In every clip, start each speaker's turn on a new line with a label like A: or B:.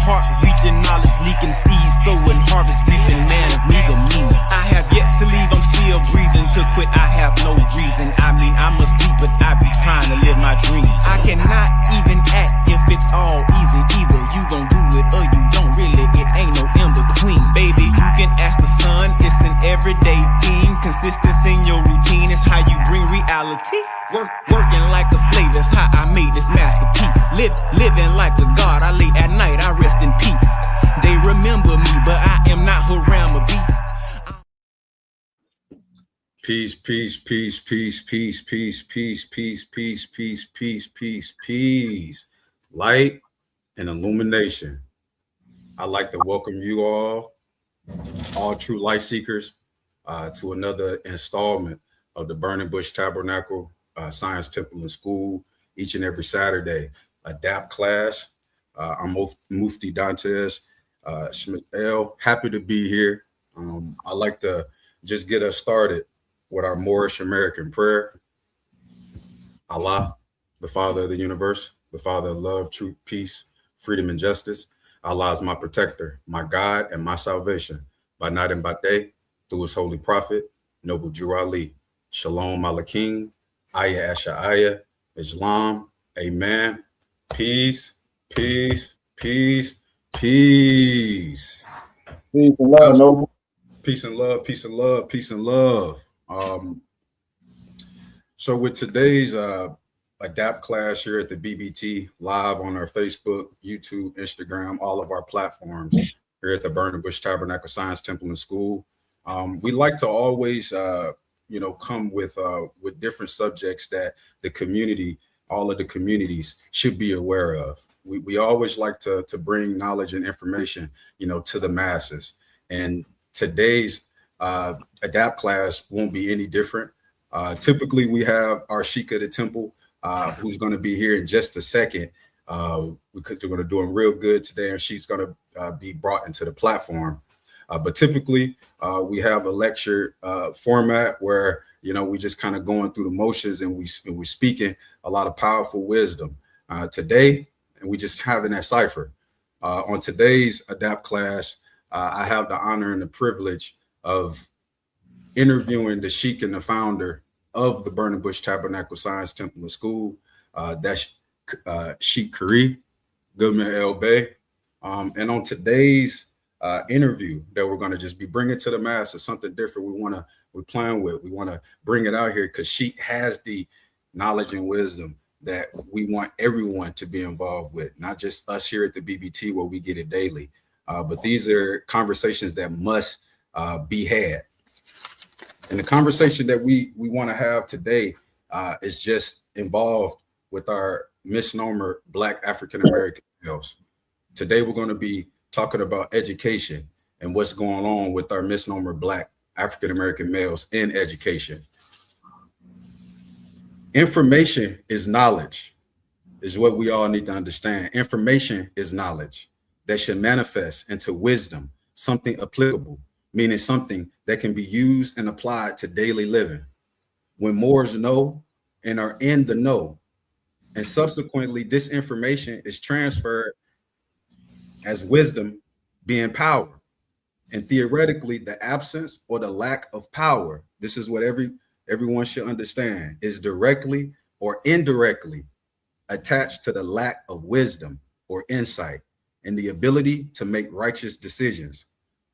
A: heart reaching, knowledge leaking, seeds sowing, harvest reaping, man of meager means. I have yet to leave, I'm still breathing. To quit, I have no reason. I mean, I'm asleep, but I be trying to live my dreams. I cannot even act if it's all easy. Either you gon' do it or you don't. Really, it ain't no in between. Baby, you can ask the sun, it's an everyday thing. Consistency in your routine is how you bring reality. Working like a slave, that's how I made this masterpiece. Living like a god, I lay at night, I rest in peace. They remember me, but I am not Haram or beef.
B: Peace, peace, peace, peace, peace, peace, peace, peace, peace, peace, peace, peace, peace. Light and illumination. I'd like to welcome you all true light seekers, to another installment of the Burning Bush Tabernacle Science Temple and School each and every Saturday. Adapt class. I'm Mufti Dantes Schmidt L. Happy to be here. I'd like to just get us started with our Moorish American prayer. Allah, the Father of the universe, the Father of love, truth, peace, freedom, and justice. Allah is my protector, my guide, and my salvation by night and by day through his holy prophet, Noble Jew Ali. Shalom Alakim, Ayah Asha'ayah, Islam, Amen. Peace, peace, peace, peace.
C: Peace and love, Noble.
B: Peace and love, peace and love, peace and love. So with today's Adapt class here at the BBT, live on our Facebook, YouTube, Instagram, all of our platforms here at the Burning Bush Tabernacle Science Temple and School. We like to always, come with different subjects that the community, all of the communities should be aware of. We always like to bring knowledge and information, to the masses. And today's Adapt class won't be any different. Typically, we have our Sheikh of the temple, who's going to be here in just a second. We're going to do him real good today, and she's going to be brought into the platform. But typically, we have a lecture format where, we just kind of going through the motions and we're speaking a lot of powerful wisdom. Today, and we just having that cipher. On today's Adapt class, I have the honor and the privilege of interviewing the Sheikh and the founder of the Burning Bush Tabernacle Science Temple and School. That's Sheikh Khary, Goodman El Bay. And on today's interview that we're going to just be bringing to the masses, something different we're playing with. We want to bring it out here because Sheikh has the knowledge and wisdom that we want everyone to be involved with, not just us here at the BBT where we get it daily. But these are conversations that must be had. And the conversation that we want to have today is just involved with our misnomer Black African-American males. Today, we're going to be talking about education and what's going on with our misnomer Black African-American males in education. Information is knowledge, is what we all need to understand. Information is knowledge that should manifest into wisdom, something applicable, meaning something that can be used and applied to daily living. When Moors know and are in the know, and subsequently this information is transferred as wisdom being power. And theoretically, the absence or the lack of power, this is what everyone should understand, is directly or indirectly attached to the lack of wisdom or insight and the ability to make righteous decisions.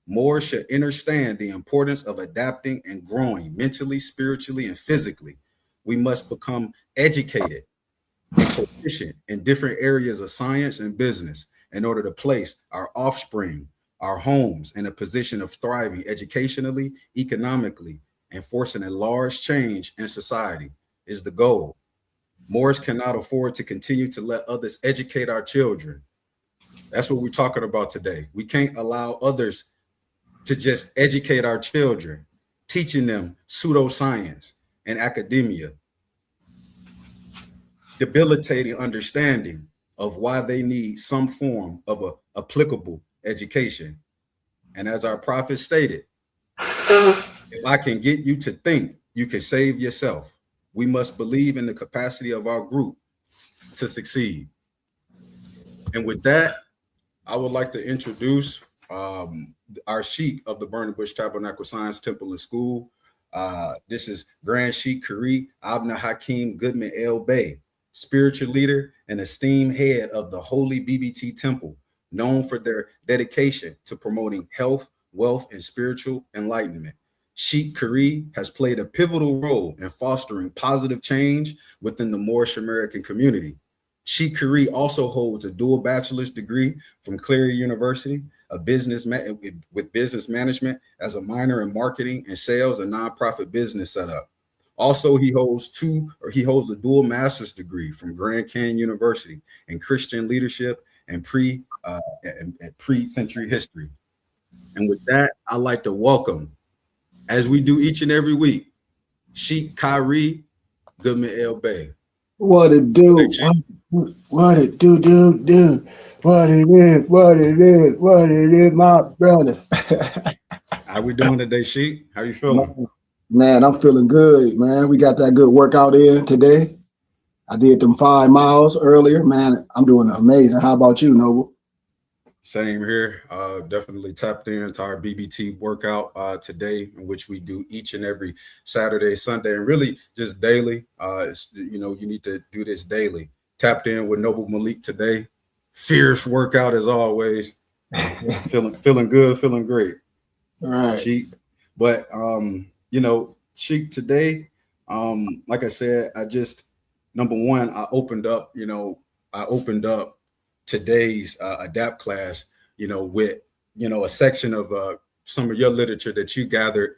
B: More should understand the importance of adapting and growing mentally, spiritually, and physically. We must become educated and proficient in different areas of science and business in order to place our offspring, our homes in a position of thriving educationally, economically, and forcing a large change in society is the goal. Moors cannot afford to continue to let others educate our children. That's what we're talking about today. We can't allow others to just educate our children, teaching them pseudoscience and academia, debilitating understanding of why they need some form of a applicable education. And as our prophet stated, if I can get you to think, you can save yourself. We must believe in the capacity of our group to succeed. And with that, I would like to introduce our Sheikh of the Burning Bush Tabernacle Science Temple and School. This is Grand Sheikh Khary Abna Hakim Goodman El Bey, spiritual leader and esteemed head of the Holy BBT Temple, known for their dedication to promoting health, wealth, and spiritual enlightenment. Sheikh Khary has played a pivotal role in fostering positive change within the Moorish American community. Sheikh Khary also holds a dual bachelor's degree from Khary University, with business management as a minor in marketing and sales and nonprofit business setup. Also, he holds a dual master's degree from Grand Canyon University in Christian leadership and pre-century history. And with that, I'd like to welcome, as we do each and every week, Sheikh Khary Goodman El Bey.
C: What it do? What it do? What it is, my brother.
B: How we doing today, Sheikh? How you feeling?
C: Man, I'm feeling good, man. We got that good workout in today. I did them 5 miles earlier, man. I'm doing amazing. How about you, Noble?
B: Same here. Definitely tapped into our BBT workout today, in which we do each and every Saturday, Sunday, and really just daily. You need to do this daily. Tapped in with Noble Malik today. Fierce workout as always. feeling good, feeling great.
C: All right.
B: Sheikh. But Sheikh, today, like I said, number one, I opened up today's Adapt class, with, a section of some of your literature that you gathered,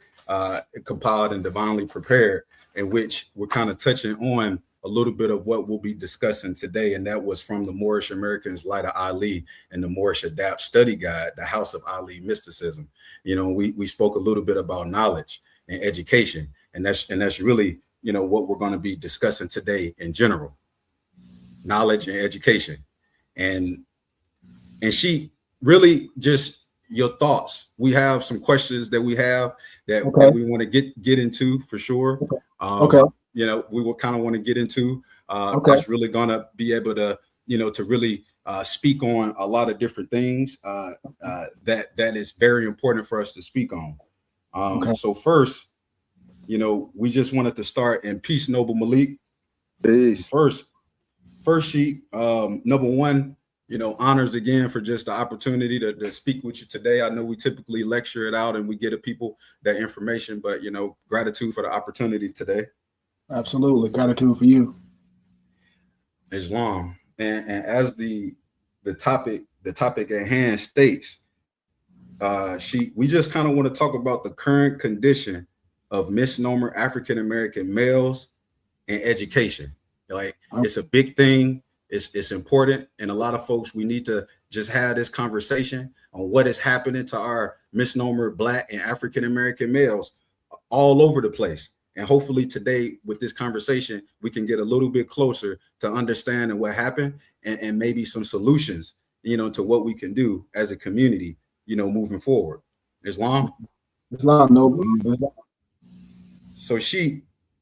B: compiled, and divinely prepared, in which we're kind of touching on a little bit of what we'll be discussing today. And that was from the Moorish Americans Light of Ali and the Moorish Adapt Study Guide, the House of Ali Mysticism. We spoke a little bit about knowledge and education, and that's really, what we're going to be discussing today in general. Knowledge and education. And she really just your thoughts. We have some questions that we we want to get into for sure.
C: Okay.
B: We will kind of want to get into that's really gonna be able to, to really speak on a lot of different things that is very important for us to speak on. So first, we just wanted to start in peace, Noble Malik.
C: Peace.
B: First Sheikh, number one, honors again for just the opportunity to speak with you today. I know we typically lecture it out and we get to people that information, but gratitude for the opportunity today.
C: Absolutely, gratitude for you.
B: Islam, and as the topic at hand states, we just kind of want to talk about the current condition of misnomer African American males and education. Like, it's a big thing. It's important, and a lot of folks, we need to just have this conversation on what is happening to our misnomer Black and African American males all over the place. And hopefully today, with this conversation, we can get a little bit closer to understanding what happened and maybe some solutions, to what we can do as a community, moving forward. Islam,
C: Noble.
B: So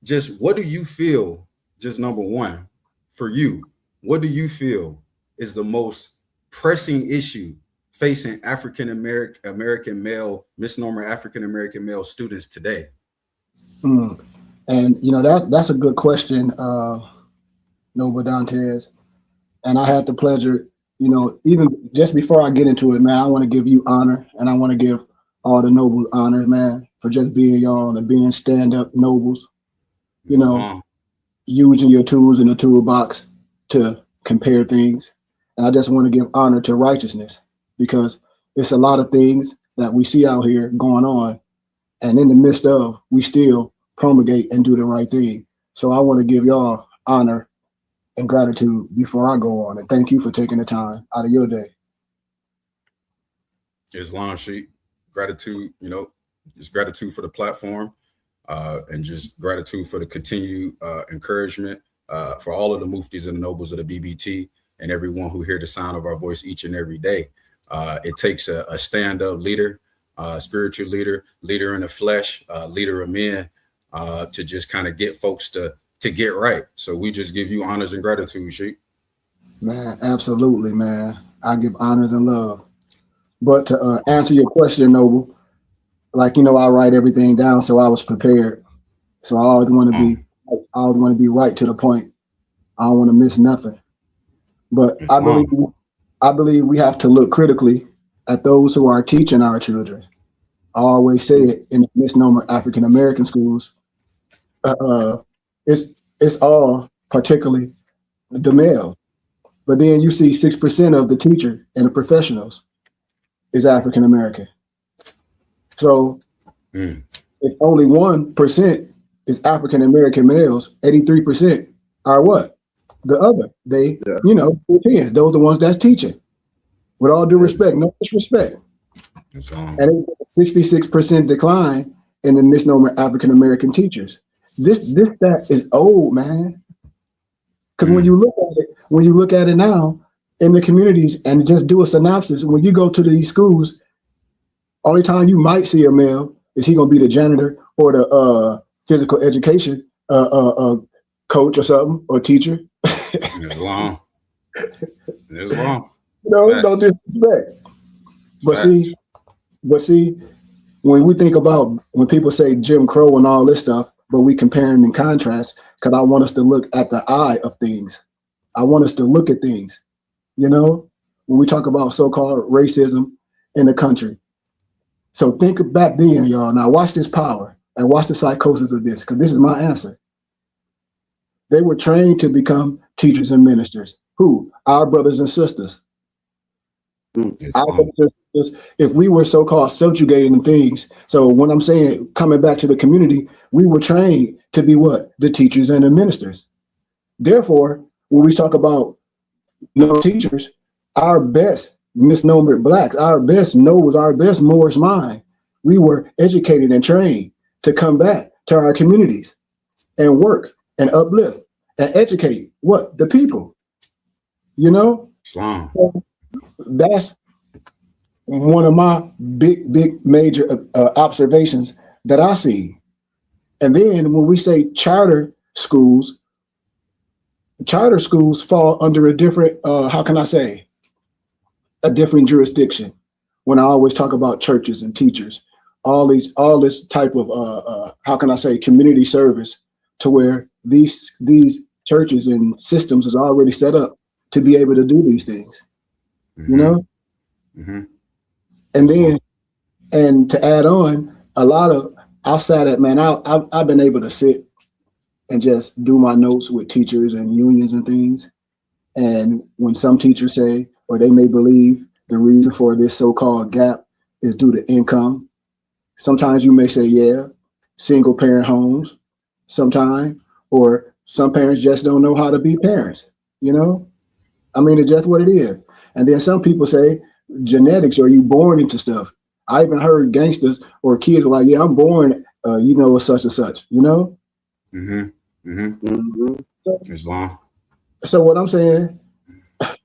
B: just what do you feel? Just number one, for you, what do you feel is the most pressing issue facing African American male, misnomer African American male students today?
C: And that's a good question, Noble Dantes. And I had the pleasure, even just before I get into it, man, I want to give you honor, and I want to give all the noble honor, man, for just being y'all and being stand-up nobles. Using your tools in the toolbox to compare things. And I just want to give honor to righteousness, because it's a lot of things that we see out here going on, and in the midst of, we still promulgate and do the right thing. So I want to give y'all honor and gratitude before I go on, and thank you for taking the time out of your day.
B: Islam, Sheikh, gratitude, just gratitude for the platform, and just gratitude for the continued encouragement for all of the Muftis and the nobles of the BBT and everyone who hear the sound of our voice each and every day. It takes a stand-up leader, spiritual leader in the flesh, leader of men, to just kind of get folks to get right. So we just give you honors and gratitude, Sheikh.
C: Man, absolutely, man. I give honors and love. But to answer your question, Noble, like I write everything down, so I was prepared. So I always want to be, I always want to be right to the point. I don't want to miss nothing. But I believe we have to look critically at those who are teaching our children. I always say it in the misnomer African American schools. It's all particularly the male, but then you see 6% of the teacher and the professionals is African American. So if only 1% is African American males, 83% are what? The other. They, Europeans. Those are the ones that's teaching. With all due respect, no disrespect. And 66% decline in the misnomer African American teachers. This stat is old, man. Because when you look at it now in the communities and just do a synopsis, when you go to these schools, only time you might see a male is he gonna be the janitor or the physical education coach or something or teacher.
B: It's long. It's long.
C: No disrespect. But see, when we think about when people say Jim Crow and all this stuff, but we comparing and contrast, because I want us to look at the eye of things. I want us to look at things. When we talk about so-called racism in the country. So think back then, y'all. Now watch this power and watch the psychosis of this, because this is my answer. They were trained to become teachers and ministers. Who? Our brothers and sisters. If we were so-called subjugated in things, so when I'm saying coming back to the community, we were trained to be what? The teachers and the ministers. Therefore, when we talk about teachers, our best misnomer blacks, our best nobles, our best Moorish mind, we were educated and trained to come back to our communities and work and uplift and educate what? The people.
B: Islam.
C: That's one of my big major observations that I see. And then when we say charter schools fall under a different, a different jurisdiction. When I always talk about churches and teachers, all this type of, community service, to where these churches and systems is already set up to be able to do these things.
B: Mm-hmm.
C: And then, and to add on, outside that, man, I've been able to sit and just do my notes with teachers and unions and things. And when some teachers say, or they may believe the reason for this so-called gap is due to income, sometimes you may say, yeah, single parent homes, sometimes, or some parents just don't know how to be parents, it's just what it is. And then some people say genetics, or you born into stuff. I even heard gangsters or kids were like, yeah, I'm born, such and such,
B: Mm-hmm. Mm-hmm. Islam.
C: So what I'm saying, I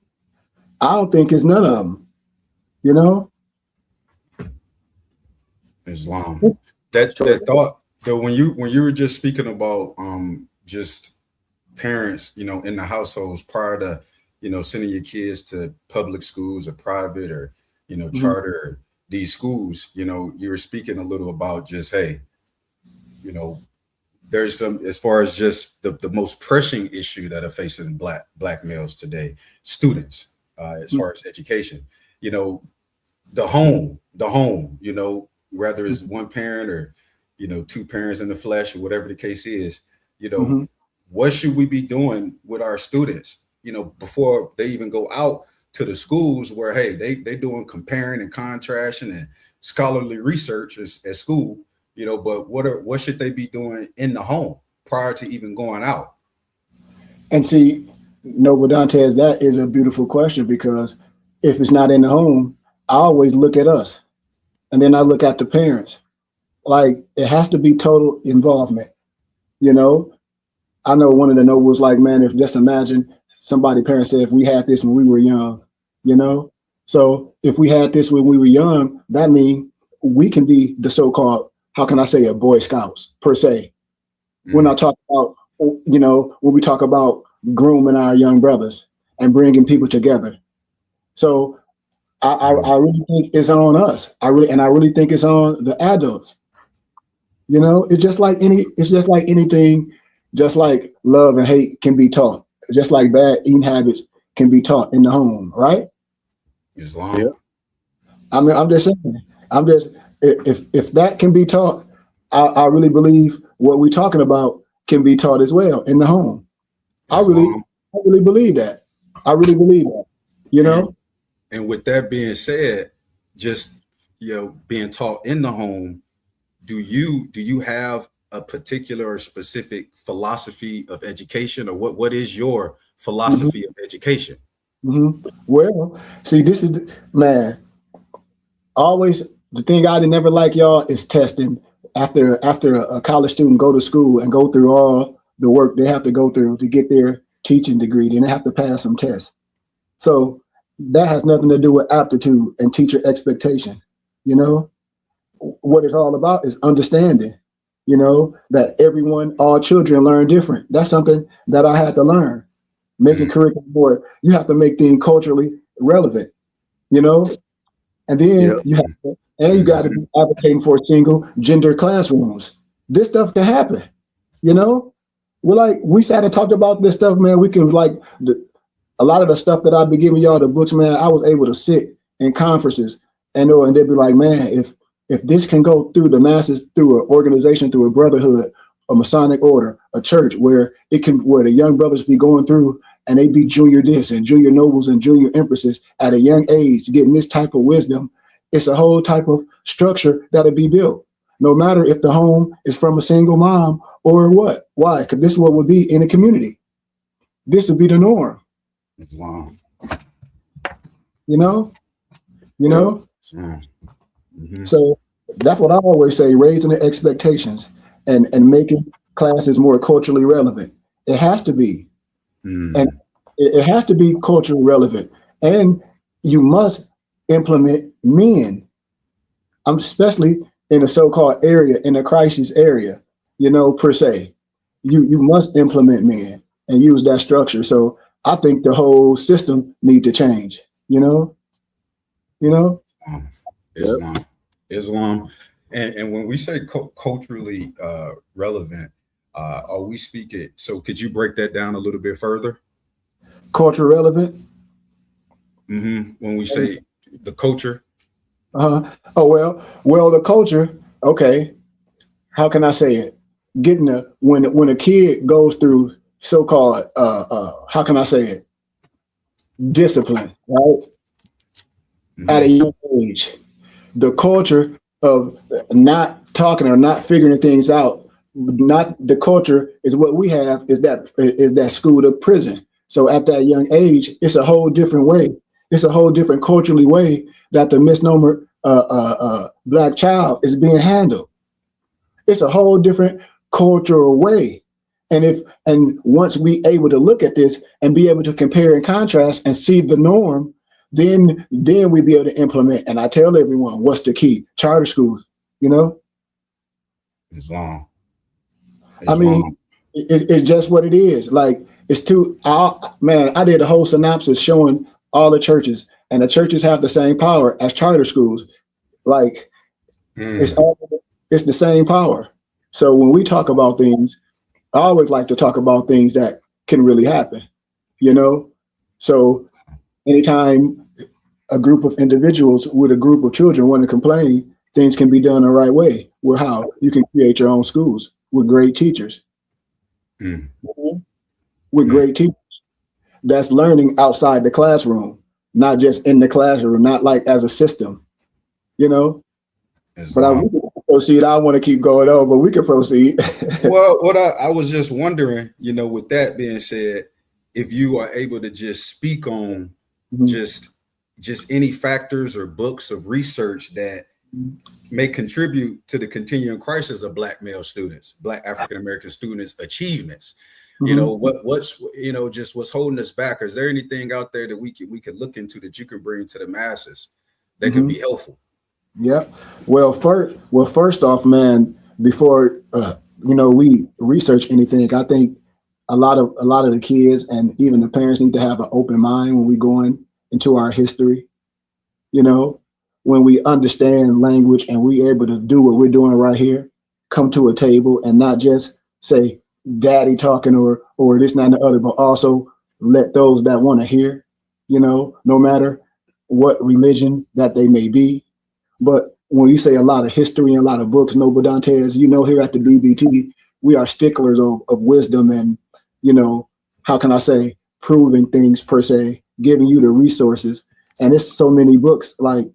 C: don't think it's none of them,
B: Islam. That thought that when you were just speaking about just parents, in the households prior to sending your kids to public schools or private or charter or these schools, you were speaking a little about just, hey, there's some, as far as just the most pressing issue that are facing black males today, students, as far as education, the home, whether it's one parent or, two parents in the flesh or whatever the case is, what should we be doing with our students, before they even go out to the schools where, hey, they doing comparing and contrasting and scholarly research at school, but what should they be doing in the home prior to even going out?
C: And see, Noble Dantes, that is a beautiful question, because if it's not in the home, I always look at us, and then I look at the parents. Like, it has to be total involvement. I know one of the nobles, like, man, if just imagine somebody parents said, if we had this when we were young, so if we had this when we were young, that means we can be the so-called, a Boy Scouts per se. When I talk about, when we talk about grooming our young brothers, and bringing people together. So I really think it's on us. I really think it's on the adults. You know, it's just like anything, just like love and hate can be taught, just like bad eating habits can be taught in the home, right?
B: Islam.
D: Yeah.
C: I mean, I'm just saying, if that can be taught, I really believe what we're talking about can be taught as well in the home. I really believe that. I really believe that, you know?
B: And with that being said, just, being taught in the home, do you have a particular or specific philosophy of education, or what is your philosophy of education?
C: Well, see, this is, man, always the thing I did never like, y'all, is testing. After a college student go to school and go through all the work they have to go through to get their teaching degree, then they have to pass some tests. So that has nothing to do with aptitude and teacher expectation. You know, what it's all about is understanding, you know, that all children learn different. That's something that I had to learn. Making curriculum more, you have to make things culturally relevant, you know, and then you got to be advocating for single gender classrooms. This stuff can happen, you know. We sat and talked about this stuff, man. We can a lot of the stuff that I've been giving y'all the books, man. I was able to sit in conferences and they'd be like, man, if this can go through the masses, through an organization, through a brotherhood, a Masonic order, a church, where the young brothers be going through and they be junior this and junior nobles and junior empresses at a young age, getting this type of wisdom, it's a whole type of structure that'll be built. No matter if the home is from a single mom or what. Why? Because this is what would be in a community. This would be the norm.
B: Islam.
C: You know?
B: Mm-hmm.
C: So that's what I always say, raising the expectations and making classes more culturally relevant. It has to be. And it has to be culturally relevant. And you must implement men. Especially in a so-called area, in a crisis area, you know, per se. You must implement men and use that structure. So I think the whole system need to change, you know?
B: Islam. And when we say culturally relevant, are we speaking, so could you break that down a little bit further?
C: Culture relevant?
B: When we say the culture.
C: Oh, well, the culture, okay, how can I say it? When a kid goes through so-called, how can I say it? Discipline, right? At a young age, the culture of not talking or not figuring things out, not the culture is what we have is that school to prison. So at that young age, it's a whole different way. It's a whole different culturally way that the misnomer black child is being handled. It's a whole different cultural way. And once we able to look at this and be able to compare and contrast and see the norm, then we be able to implement. And I tell everyone, what's the key? Charter schools, you know?
B: Islam.
C: I mean, it's just what it is. Like, it's I did a whole synopsis showing all the churches, and the churches have the same power as charter schools. Like, it's the same power. So when we talk about things, I always like to talk about things that can really happen, you know? So anytime a group of individuals with a group of children want to complain, things can be done the right way. With how you can create your own schools with great teachers. With great teachers. That's learning outside the classroom, not just in the classroom, not like as a system, you know? But I proceed. I want to keep going on, but we can proceed.
B: Well, what I was just wondering, you know, with that being said, if you are able to just speak on just any factors or books of research that may contribute to the continuing crisis of Black male students, Black African-American students' achievements. You know, what's, you know, just what's holding us back? Is there anything out there that we could look into that you can bring to the masses that could be helpful?
C: Yeah. Well, first off, man, before we research anything, I think a lot of the kids and even the parents need to have an open mind when we going into our history. You know, when we understand language and we able to do what we're doing right here, come to a table and not just say daddy talking or this, that, and the other, but also let those that want to hear, you know, no matter what religion that they may be. But when you say a lot of history and a lot of books, Noble Dantes, you know, here at the BBT, we are sticklers of wisdom and, you know, how can I say, proving things per se, giving you the resources. And it's so many books, like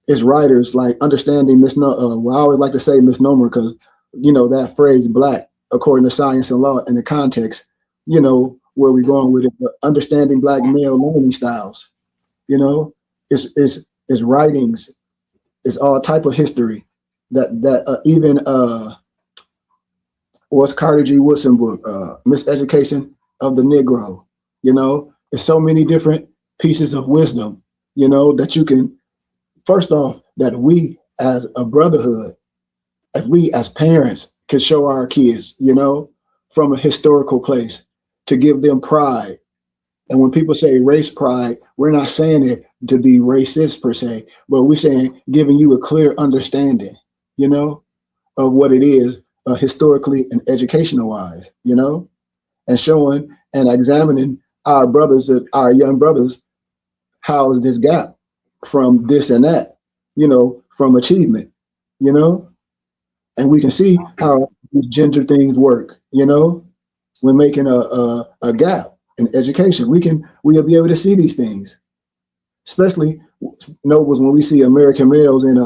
C: it's writers, like understanding misnomer. Well, I always like to say misnomer because, you know, that phrase black, according to science and law in the context, you know, where we're going with it, but understanding black male learning styles, you know, is writings, it's all type of history that even what's Carter G. Woodson book, Miseducation of the Negro, you know, it's so many different pieces of wisdom, you know, that you can, first off, that we as a brotherhood, if we as parents can show our kids, you know, from a historical place to give them pride. And when people say race pride, we're not saying it to be racist per se, but we're saying giving you a clear understanding, you know, of what it is historically and educational wise, you know, and showing and examining our brothers, our young brothers, how is this gap from this and that, you know, from achievement, you know, and we can see how gender things work, you know, we're making a gap in education. We'll be able to see these things, especially nobles when we see American males in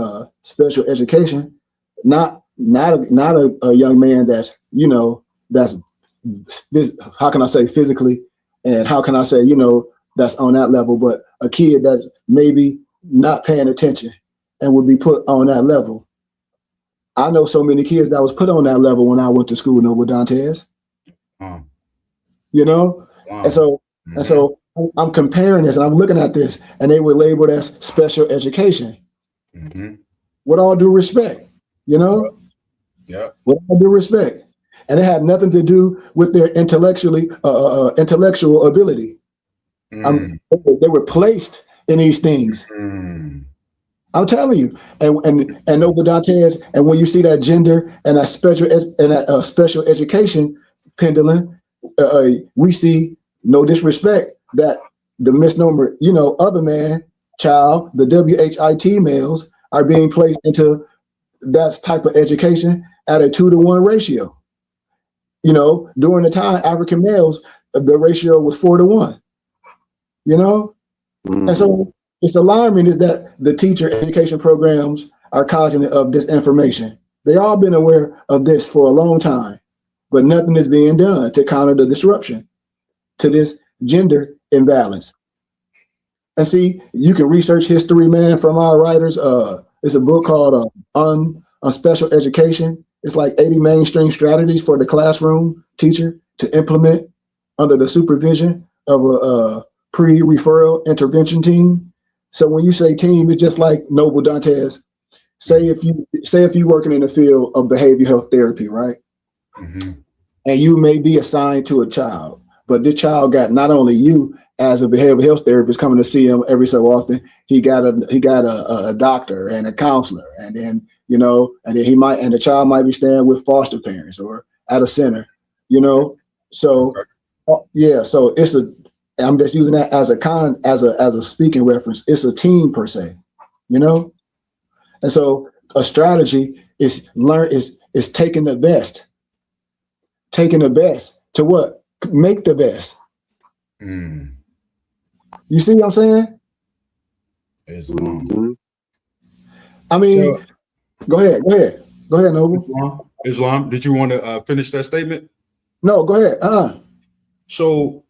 C: special education, not a young man that's, you know, that's how can I say physically, and how can I say, you know, that's on that level, but a kid that maybe not paying attention and would be put on that level. I know so many kids that was put on that level when I went to school, Noble Dantes. You know, and so I'm comparing this and I'm looking at this, and they were labeled as special education. With all due respect, you know, with all due respect, and it had nothing to do with their intellectual ability. They were placed in these things. I'm telling you, and Noble Dantes, and when you see that gender and that special education pendulum, we see, no disrespect, that the misnomer, you know, other man, child, the WHIT males are being placed into that type of education at a 2-to-1 ratio. You know, during the time, African males, the ratio was 4-to-1. You know, and so it's alarming is that the teacher education programs are cognizant of this information. They all been aware of this for a long time, but nothing is being done to counter the disruption to this gender imbalance. And see, you can research history, man, from our writers. It's a book called on Special Education. It's like 80 mainstream strategies for the classroom teacher to implement under the supervision of a pre-referral intervention team. So when you say team, it's just like Noble Dantes. Say if you're working in the field of behavioral health therapy, right? And you may be assigned to a child, but this child got not only you as a behavioral health therapist coming to see him every so often, he got a doctor and a counselor, and then, you know, and then the child might be staying with foster parents or at a center, you know. So yeah, so I'm just using that as a speaking reference. It's a team per se, you know. And so a strategy is taking the best to what? Make the best. You see what I'm saying?
B: Islam.
C: I mean, so, go ahead, Noble.
B: Islam, did you want to finish that statement?
C: No, go ahead.
B: So,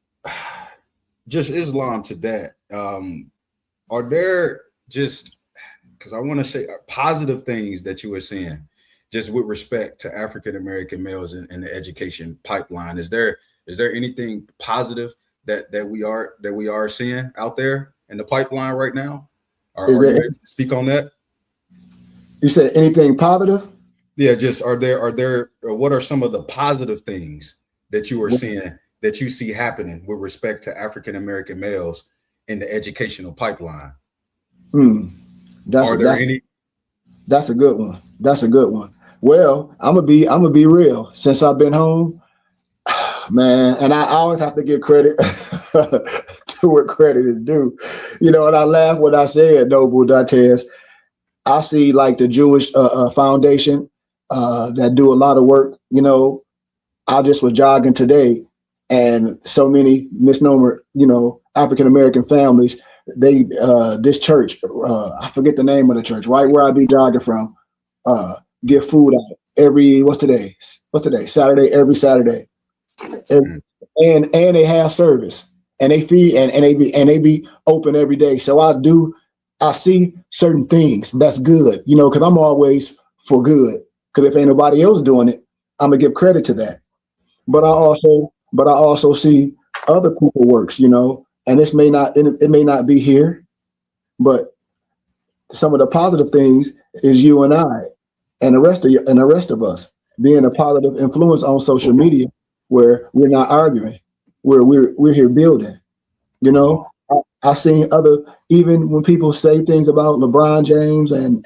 B: just Islam to that. Are there just, because I want to say positive things that you were saying, just with respect to African American males in the education pipeline? Is there anything positive that we are seeing out there in the pipeline right now? Are you ready to speak on that?
C: You said anything positive?
B: Yeah, just are there what are some of the positive things that you are seeing that you see happening with respect to African American males in the educational pipeline? Are there any?
C: That's a good one. That's a good one. Well, I'm gonna be real. Since I've been home, man, and I always have to give credit to what credit is due. You know, and I laugh when I said, Noble Dantes, I see like the Jewish Foundation that do a lot of work. You know, I just was jogging today, and so many misnomer, you know, African American families. They this church, I forget the name of the church, right where I be jogging from, give food out every what's today? Saturday, every Saturday, and they have service, and they feed and they be open every day. So I see certain things that's good, you know, because I'm always for good. Because if ain't nobody else doing it, I'm gonna give credit to that. But I also see other people works, you know, and it may not be here, but some of the positive things is you and I and the rest of us being a positive influence on social media, where we're not arguing, where we're here building. You know, I've seen even when people say things about LeBron James and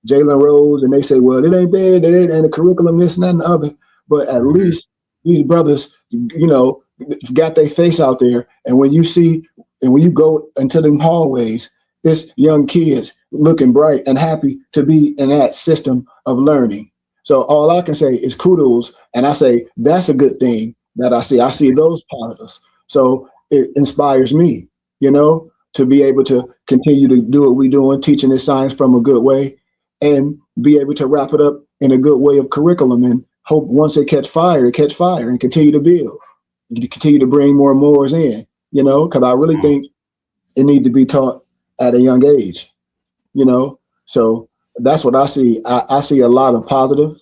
C: Jalen Rose, and they say, well, it ain't there, and the curriculum, this and that and the other. But at least these brothers, you know, got their face out there. And when you go into them hallways, it's young kids looking bright and happy to be in that system of learning. So all I can say is kudos. And I say, that's a good thing that I see. I see those positives. So it inspires me, you know, to be able to continue to do what we're doing, teaching this science from a good way, and be able to wrap it up in a good way of curriculum, and hope once it catch fire and continue to build, continue to bring more and more in, you know, because I really think it needs to be taught at a young age, you know. So that's what I see. I see a lot of positive,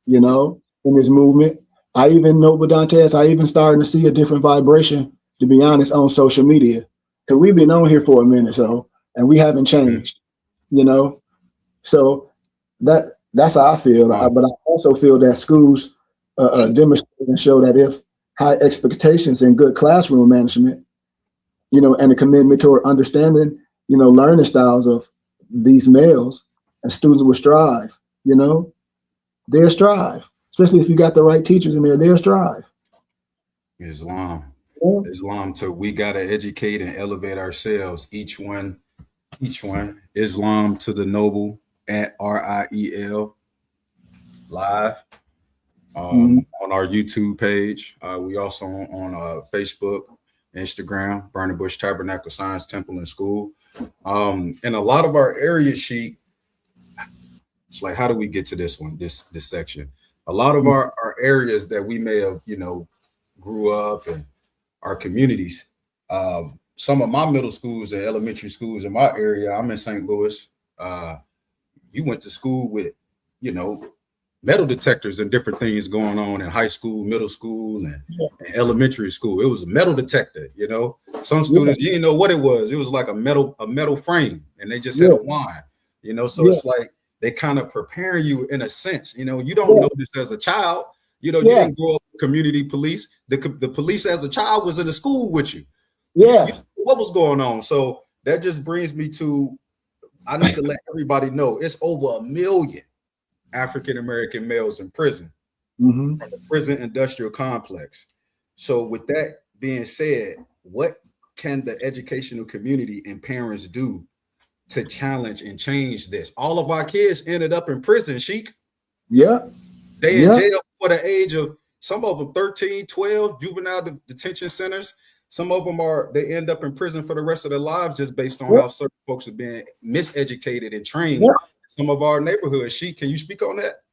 C: you know, in this movement. I even know, but Dantes, I even starting to see a different vibration, to be honest, on social media, because we've been on here for a minute, and we haven't changed, you know. So that's how I feel. But I also feel that schools demonstrate and show that if high expectations and good classroom management, you know, and a commitment toward understanding, you know, learning styles of these males, and students will strive, you know, they'll strive, especially if you got the right teachers in there, they'll strive.
B: Islam to we got to educate and elevate ourselves, each one. Islam to the Noble at RIEL live on our YouTube page. We also on Facebook, Instagram, Burning Bush Tabernacle Science Temple and School. In a lot of our areas, Sheikh, it's like, how do we get to this one, this section? A lot of our areas that we may have, you know, grew up in, our communities, some of my middle schools and elementary schools in my area, I'm in St. Louis, you went to school with, you know, metal detectors and different things going on in high school, middle school, and elementary school. It was a metal detector, you know. Some students, you didn't know what it was. It was like a metal frame, and they just had a wand, you know. So it's like they kind of prepare you in a sense, you know. You don't know this as a child, you know. You didn't grow up with community police. The police as a child was in the school with you. You know what was going on? So that just brings me to, I need to let everybody know it's over 1 million African American males in prison from the prison industrial complex. So with that being said, what can the educational community and parents do to challenge and change this? All of our kids ended up in prison, Sheikh. They in jail for the age of, some of them 13, 12, juvenile detention centers. Some of them they end up in prison for the rest of their lives, just based on how certain folks are being miseducated and trained. Some of our neighborhoods. Sheikh, can you speak on that?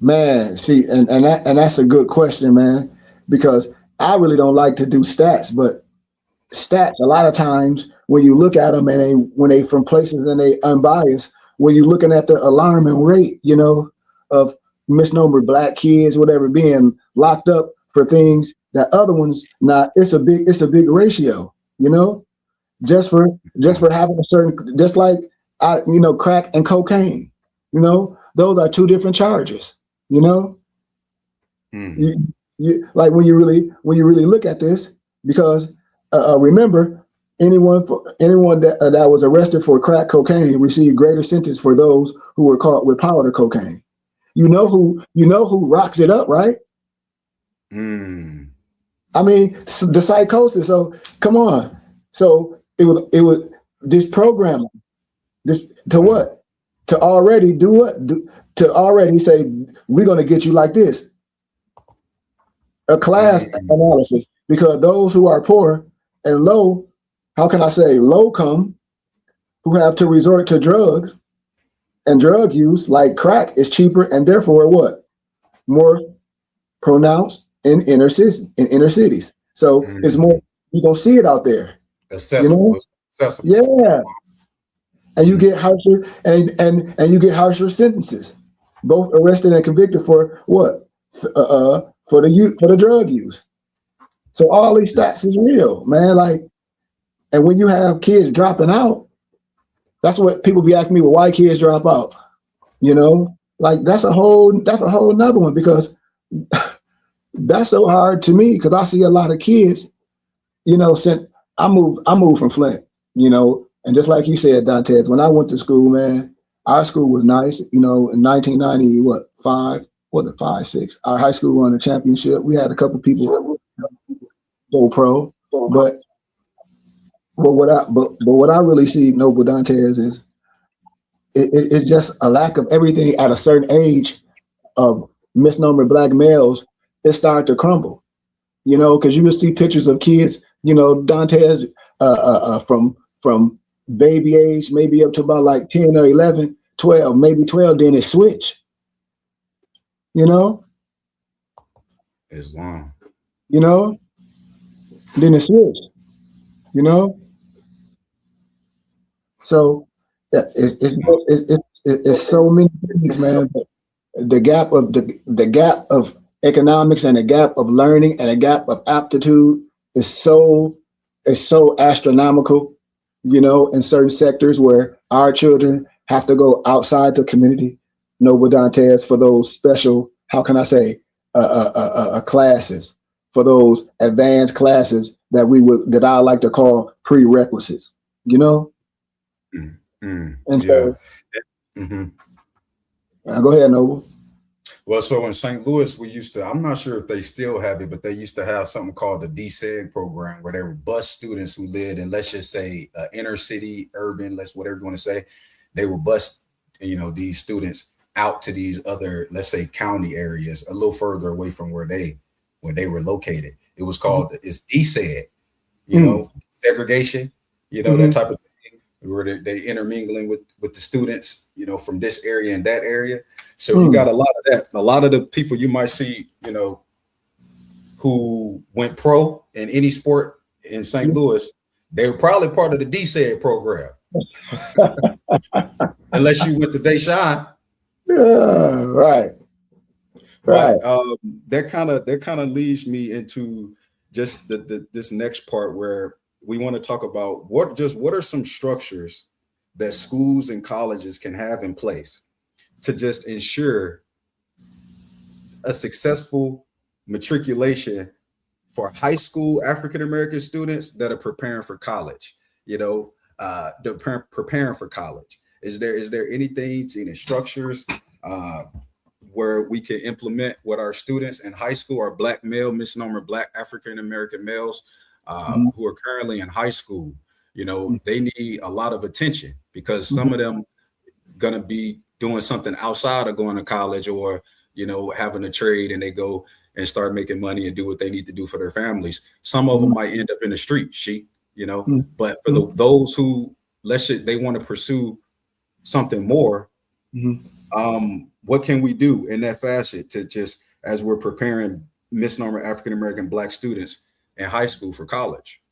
C: Man, see, and that's a good question, man, because I really don't like to do stats, but stats, a lot of times when you look at them and when they from places and they unbiased, when you're looking at the alarming rate, you know, of misnomer Black kids, whatever, being locked up for things that other ones not, it's a big ratio, you know, just for having a certain, just like you know, crack and cocaine, you know, those are two different charges, you know. Like when you really look at this, because remember, anyone that was arrested for crack cocaine received greater sentence for those who were caught with powder cocaine. You know who rocked it up, right? I mean, the psychosis. So come on. So it was this programming. This to what? To already do what? To already say we're going to get you like this. A class analysis, because those who are poor and low, how can I say low come, who have to resort to drugs and drug use like crack is cheaper and therefore what? More pronounced in inner cities. So it's more, you're gonna see it out there.
B: Accessible.
C: Yeah. And you get harsher and you get harsher sentences, both arrested and convicted for what? For the drug use. So all these stats is real, man. Like, and when you have kids dropping out, that's what people be asking me, well, why kids drop out? Like that's a whole nother one, because that's so hard to me, because I see a lot of kids, since I moved from Flint, and just like you said, Dantes, when I went to school, man, our school was nice, in 1990, 5, 6. Our high school won a championship. We had a couple people go pro, but what I really see, Noble Dantes, is it's just a lack of everything at a certain age of misnomer Black males. It started to crumble, because you will see pictures of kids, Dantes, from baby age, maybe up to about like 10 or 11, 12, maybe 12, then it switch.
B: Islam.
C: Then it switched. So it's so many things, man. But the gap of economics and the gap of learning and the gap of aptitude is so astronomical, in certain sectors where our children have to go outside the community, Noble Dantes, for those special, how can I say, classes, for those advanced classes that I like to call prerequisites, And so, go ahead, Noble.
B: Well, so in St. Louis, I'm not sure if they still have it, but they used to have something called the DSEG program, where they would bus students who lived in, let's just say, inner city, urban, whatever you want to say. They would bus, these students out to these other, let's say, county areas a little further away from where they were located. It was called, it's DSEG, segregation, that type of thing, where they intermingling with the students, from this area and that area. So you got a lot of that. A lot of the people you might see, who went pro in any sport in St. Louis, they were probably part of the DSEG program. Unless you went to Vashon.
C: Yeah, right.
B: But that kind of leads me into just this next part, where we want to talk about what are some structures that schools and colleges can have in place to just ensure a successful matriculation for high school African-American students that are preparing for college, they're preparing for college. Is there anything, any structures where we can implement with our students in high school, our Black male, misnomer Black African-American males who are currently in high school? They need a lot of attention, because some of them gonna be doing something outside of going to college, or having a trade, and they go and start making money and do what they need to do for their families. Some of them might end up in the street, Sheikh, but for those who they want to pursue something more, what can we do in that facet to just, as we're preparing misnomer African-American Black students in high school for college?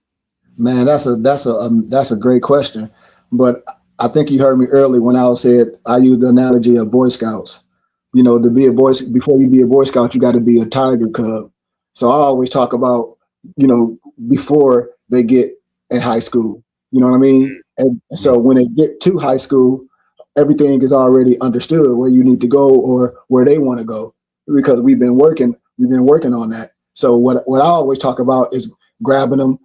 C: Man, that's a great question. But I think you heard me earlier when I used the analogy of Boy Scouts. To be a Boy, before you be a Boy Scout, you got to be a Tiger Cub. So I always talk about, before they get in high school, you know what I mean? And so when they get to high school, everything is already understood where you need to go or where they want to go, because we've been working on that. So what I always talk about is grabbing them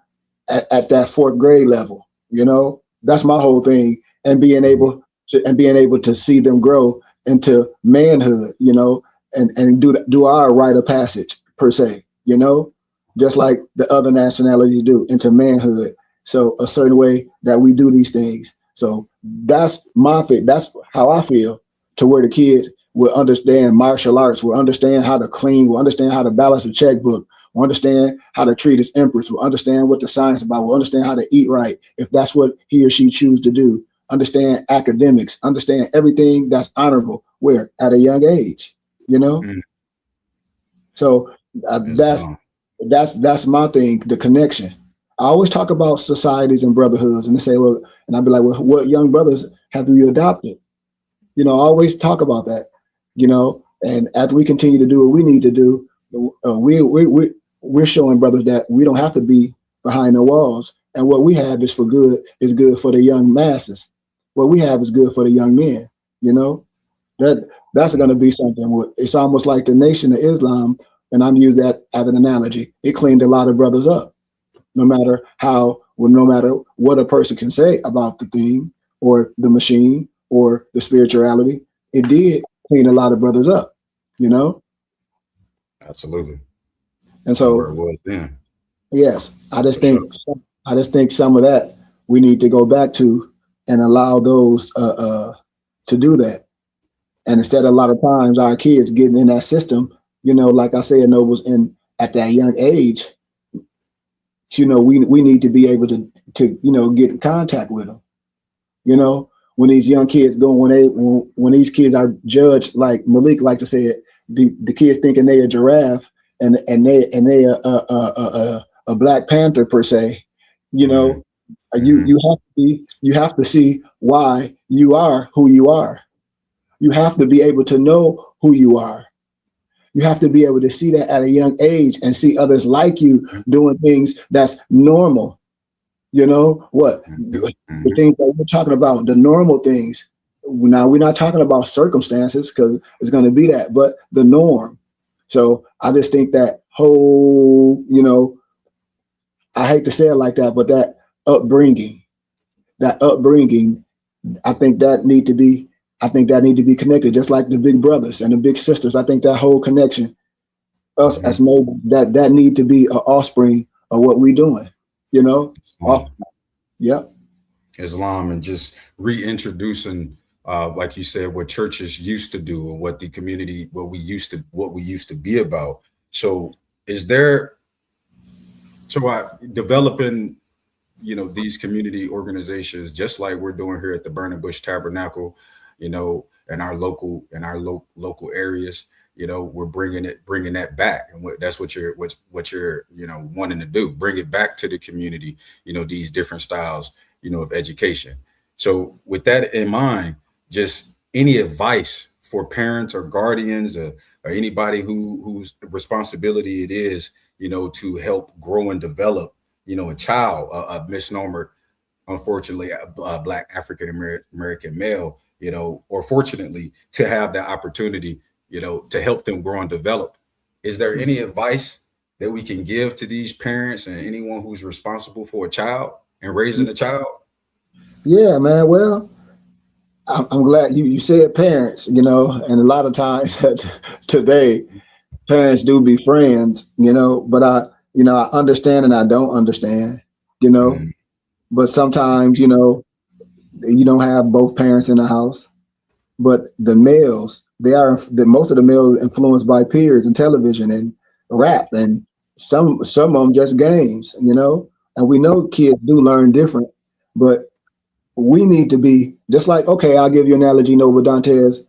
C: at that fourth grade level. You know, that's my whole thing, and being able to see them grow into manhood. You know, and do our rite of passage per se. You know, just like the other nationalities do into manhood. So a certain way that we do these things. So that's my thing. That's how I feel, to where the kids will understand martial arts, will understand how to clean, will understand how to balance a checkbook, will understand how to treat his empress, will understand what the science is about, will understand how to eat right, if that's what he or she choose to do. Understand academics, understand everything that's honorable, where at a young age, you know?
B: Mm.
C: So that's my thing, the connection. I always talk about societies and brotherhoods, and they say, well, and I'd be like, well, what young brothers have you adopted? You know, I always talk about that, you know, and after we continue to do what we need to do, we're showing brothers that we don't have to be behind the walls. And what we have is good for the young masses. What we have is good for the young men, you know, that's going to be something. It's almost like the Nation of Islam, and I'm using that as an analogy. It cleaned a lot of brothers up. No matter what a person can say about the thing or the machine or the spirituality, it did clean a lot of brothers up, you know?
B: Absolutely.
C: And so
B: where it was then.
C: Yes, I just think some of that we need to go back to and allow those to do that. And instead, a lot of times our kids getting in that system, you know, like I said, Nobles, at that young age, you know, we need to be able to you know, get in contact with them. You know, when these young kids go, when these kids are judged, like Malik like to say it, the kids thinking they a giraffe and they a Black Panther per se. You know, you have to see why you are who you are. You have to be able to know who you are. You have to be able to see that at a young age and see others like you doing things that's normal. You know what? The things that we're talking about, the normal things. Now, we're not talking about circumstances, because it's going to be that, but the norm. So I just think that whole, you know, I hate to say it like that, but that upbringing, I think that need to be connected, just like the big brothers and the big sisters. I think that whole connection, us as noble, that need to be an offspring of what we doing, you know?
B: Islam, and just reintroducing, like you said, what churches used to do and what the community, what we used to be about. So developing, you know, these community organizations, just like we're doing here at the Burning Bush Tabernacle, you know, in our local areas, you know, we're bringing that back, and that's what you're you know, wanting to do, bring it back to the community, you know, these different styles, you know, of education. So with that in mind, just any advice for parents or guardians or anybody whose responsibility it is, you know, to help grow and develop, you know, a child, a misnomer, unfortunately, a Black African American male, you know, or fortunately to have that opportunity, you know, to help them grow and develop. Is there any advice that we can give to these parents and anyone who's responsible for a child and raising a child?
C: Yeah, man. Well, I'm glad you said parents, you know, and a lot of times today, parents do be friends, you know, but I understand and I don't understand, you know, but sometimes, you know, you don't have both parents in the house, but the males, most of the males influenced by peers and television and rap, and some of them just games, you know, and we know kids do learn different, but we need to be just like, okay, I'll give you an analogy, Noble Dantes.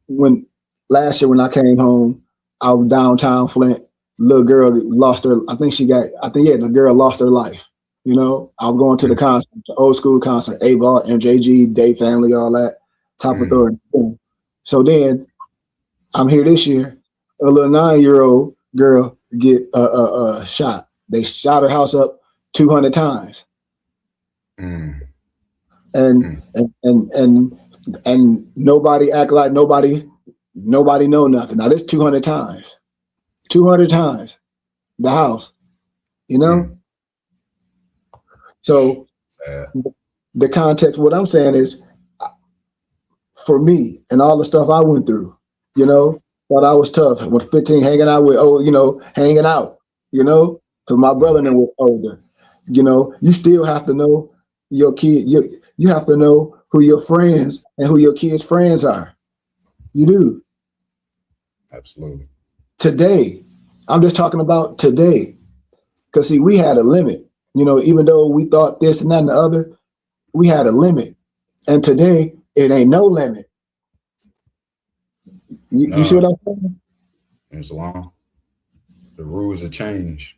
C: When last year when I came home, I was downtown Flint, little girl lost her, the girl lost her life. You know, I was going to the concert, the old school concert, A-Ball, MJG, Day Family, all that, Top Authority. So then I'm here this year, a little 9-year-old girl get shot. They shot her house up 200 times. And nobody act like nobody know nothing. Now this 200 times, the house, you know? So the context, what I'm saying is, for me and all the stuff I went through, you know, thought I was tough. When 15, hanging out with, hanging out, you know, because my brother and them were older. You know, you still have to know your kid. You have to know who your friends and who your kids' friends are. You do.
B: Absolutely.
C: Today, I'm just talking about today. Because, see, we had a limit. You know, even though we thought this and that and the other, we had a limit. And today, it ain't no limit. You see what I'm saying?
B: It's long. The rules have changed.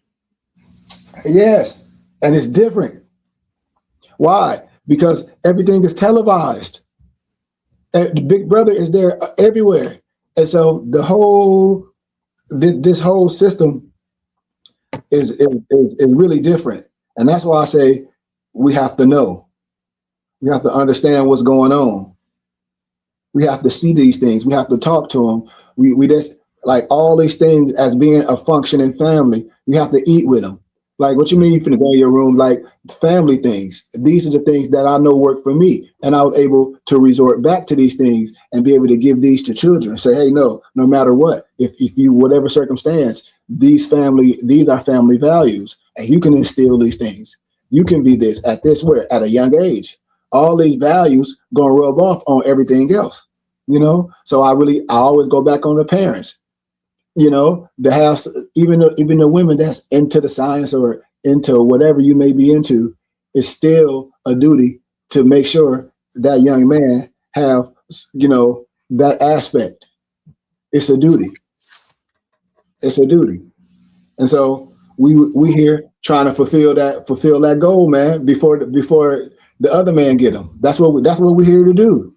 C: Yes. And it's different. Why? Because everything is televised. The Big Brother is there everywhere. And so this whole system is really different. And that's why I say we have to know. We have to understand what's going on. We have to see these things. We have to talk to them. We just, like, all these things as being a functioning family. We have to eat with them. Like, what you mean you finna go in your room? Like, family things. These are the things that I know work for me. And I was able to resort back to these things and be able to give these to children. Say, hey, no matter what, if you, whatever circumstance, these are family values. And you can instill these things. You can be this at a young age. All these values gonna rub off on everything else, you know? So I always go back on the parents, you know, the house, even the women that's into the science or into whatever you may be into, it's still a duty to make sure that young man have, you know, that aspect. It's a duty. It's a duty. And so we here trying to fulfill that goal, man, before the other man get them. That's what we're here to do.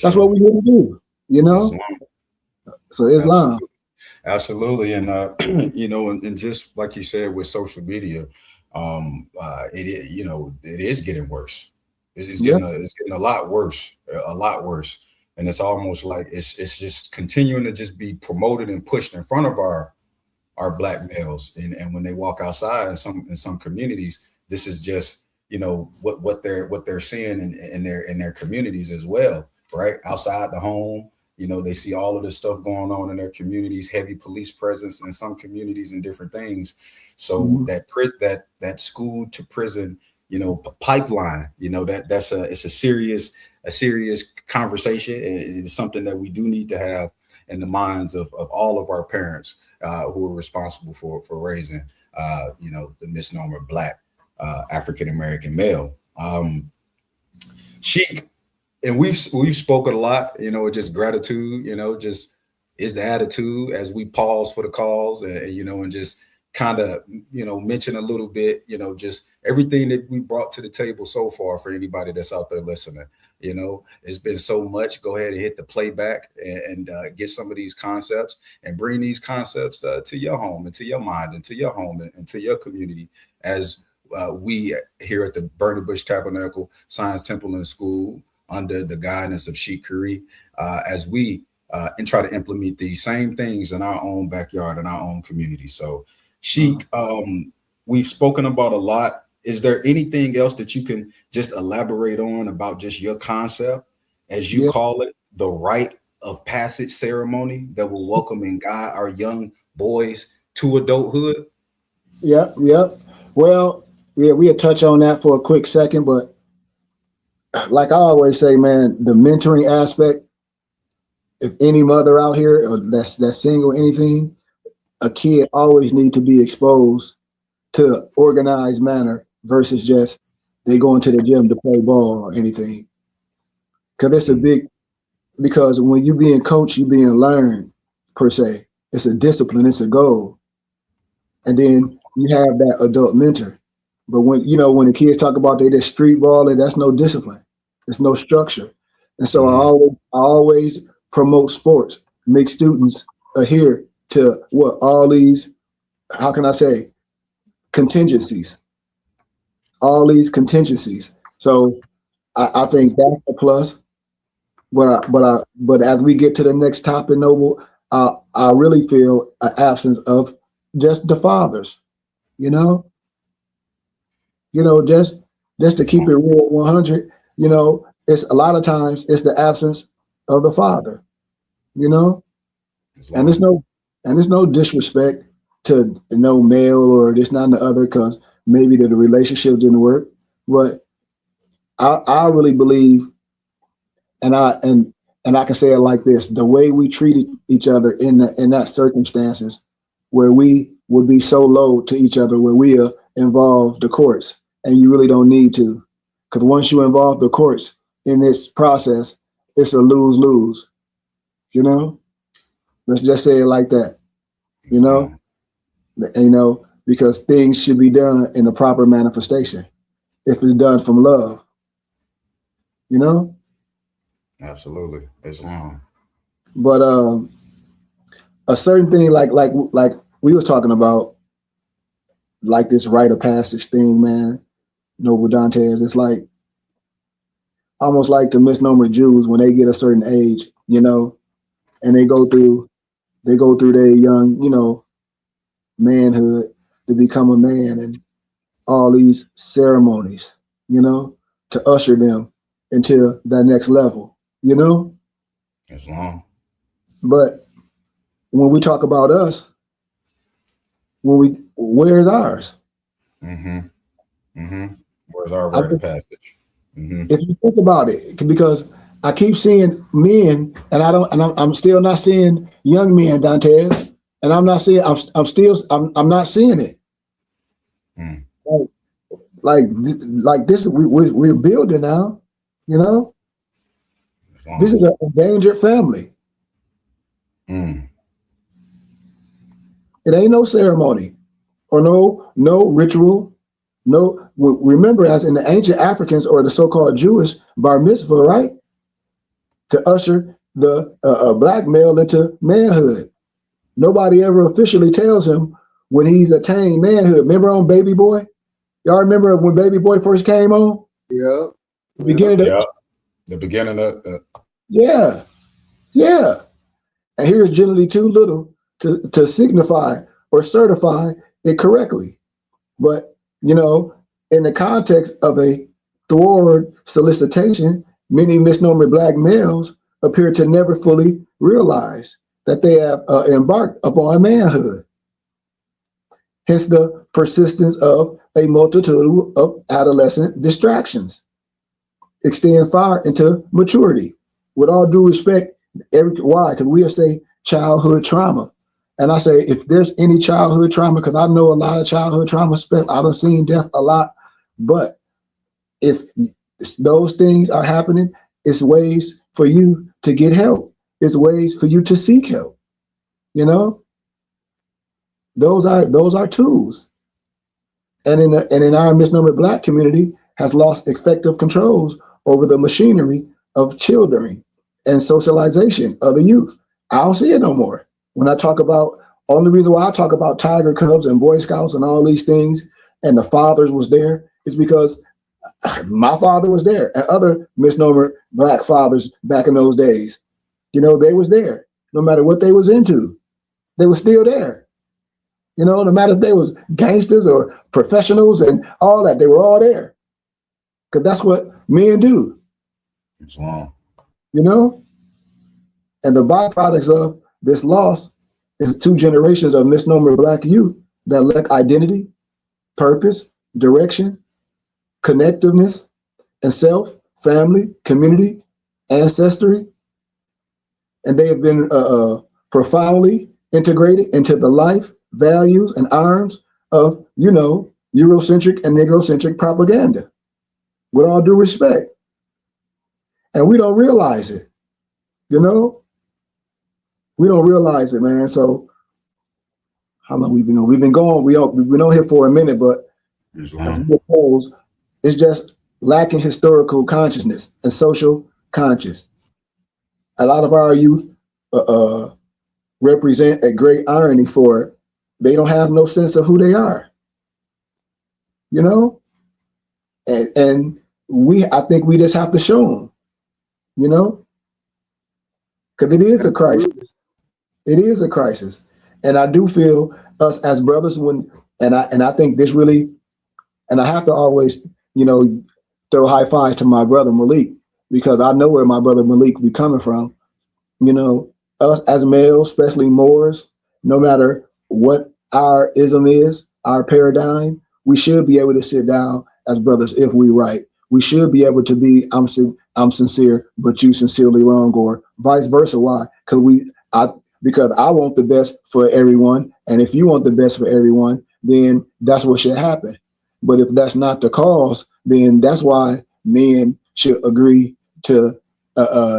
C: That's what we're here to do, you know?
B: Islam.
C: So Islam.
B: Absolutely. And, you know, and just like you said, with social media, it is getting worse. It's getting a lot worse, And it's almost like it's just continuing to just be promoted and pushed in front of our black males. And when they walk outside in some communities, this is just, you know, what they're seeing in their communities as well, right? Outside the home, you know, they see all of this stuff going on in their communities, heavy police presence in some communities and different things. So that school to prison, you know, pipeline, you know, it's a serious conversation. It's something that we do need to have in the minds of all of our parents who are responsible for raising, you know, the misnomer Black African-American male. Sheikh, and we've spoken a lot, you know, just gratitude, you know, just is the attitude as we pause for the calls and you know, and just kind of, you know, mention a little bit, you know, just everything that we brought to the table so far for anybody that's out there listening. You know, it's been so much. Go ahead and hit the playback and get some of these concepts and bring these concepts to your home and to your mind and to your home and to your community as we here at the Burning Bush Tabernacle Science Temple and School under the guidance of Sheikh Khary, as we and try to implement these same things in our own backyard and our own community. So Sheikh, we've spoken about a lot. Is there anything else that you can just elaborate on about just your concept, as you call it, the rite of passage ceremony that will welcome and guide our young boys to adulthood?
C: Yep. Well, yeah, we'll touch on that for a quick second, but like I always say, man, the mentoring aspect, if any mother out here or that's single, anything, a kid always need to be exposed to organized manner versus just they go into the gym to play ball or anything. Because when you being coached, you being learned per se. It's a discipline, it's a goal. And then you have that adult mentor. But when the kids talk about they just street balling, that's no discipline. There's no structure. And so I always promote sports, make students adhere to all these, how can I say, contingencies. All these contingencies. So I think that's a plus. But as we get to the next topic, Noble, I really feel an absence of just the fathers, you know, just to keep it real 100, it's a lot of times it's the absence of the father, you know, and there's no disrespect to no male or this, not, and the other, because maybe the relationship didn't work. But I really believe, and I can say it like this: the way we treated each other in that circumstances, where we would be so low to each other, where we involve the courts, and you really don't need to, because once you involve the courts in this process, it's a lose-lose. Let's just say it like that. Because things should be done in a proper manifestation if it's done from love.
B: Absolutely, Islam.
C: But a certain thing like we was talking about, like this rite of passage thing, man. Noble Dantes, it's like almost like the misnomer Jews when they get a certain age, and they go through their young, manhood to become a man, and all these ceremonies, to usher them into that next level,
B: Islam.
C: But when we talk about us, where's ours?
B: Where's our rite of passage?
C: If you think about it, because I keep seeing men, and I'm still not seeing young men, Dantes, and I'm not seeing it. Like this, we're building now, This is an endangered family. It ain't no ceremony or no ritual. No, remember, as in the ancient Africans or the so-called Jewish bar mitzvah, right? To usher the black male into manhood. Nobody ever officially tells him when he's attained manhood. Remember on Baby Boy? Y'all remember when Baby Boy first came on?
D: Yeah.
C: The beginning of Yeah. And here's generally too little to signify or certify it correctly. But, in the context of a thwart solicitation, many misnomer black males appear to never fully realize that they have embarked upon manhood. Hence the persistence of a multitude of adolescent distractions extend far into maturity. With all due respect, why? Because we say childhood trauma. And I say, if there's any childhood trauma, because I know a lot of childhood trauma, I've seen death a lot, but if those things are happening, it's ways for you to get help. It's ways for you to seek help. Those are tools. And in our misnomer black community has lost effective controls over the machinery of children and socialization of the youth. I don't see it no more. When I talk about, only reason why I talk about Tiger Cubs and Boy Scouts and all these things, and the fathers was there, is because my father was there, and other misnomer black fathers back in those days. They was there. No matter what they was into, they were still there. No matter if they was gangsters or professionals and all that, they were all there. Because that's what men do.
B: Islam.
C: And the byproducts of this loss is 2 generations of misnomer black youth that lack identity, purpose, direction, connectiveness, and self, family, community, ancestry. And they have been profoundly integrated into the life, values, and arms of, Eurocentric and Negrocentric propaganda, with all due respect. And we don't realize it, We don't realize it, man. So how long we've been on? We've been going. We've been on here for a minute, but it's just lacking historical consciousness and social conscious. A lot of our youth represent a great irony for it. They don't have no sense of who they are, and I think we just have to show them, because it is a crisis. It is a crisis. And I do feel us as brothers and I think this really, and I have to always, throw high fives to my brother Malik, because I know where my brother Malik be coming from. Us as males, especially Moors, no matter what our ism is, our paradigm, we should be able to sit down as brothers if we right. We should be able to be, I'm sincere, but you sincerely wrong, or vice versa. Why? Because I want the best for everyone, and if you want the best for everyone, then that's what should happen. But if that's not the cause, then that's why men should agree to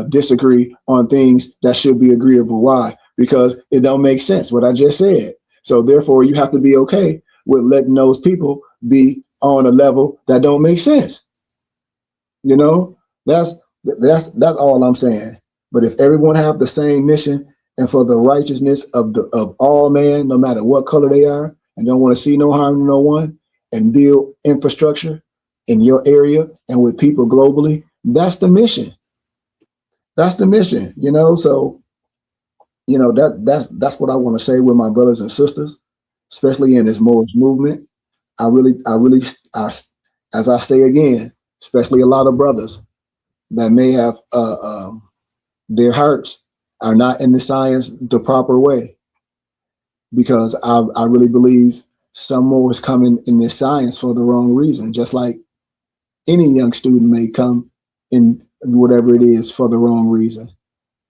C: disagree on things that should be agreeable. Why? Because it don't make sense what I just said. So therefore, you have to be okay with letting those people be on a level that don't make sense. That's all I'm saying. But if everyone have the same mission and for the righteousness of all man, no matter what color they are, and don't want to see no harm to no one, and build infrastructure in your area and with people globally, that's the mission. That's the mission, So, that's what I want to say with my brothers and sisters, especially in this Moorish movement. I really, as I say again, especially a lot of brothers that may have their hearts are not in the science the proper way, because I really believe some more is coming in this science for the wrong reason, just like any young student may come in whatever it is for the wrong reason.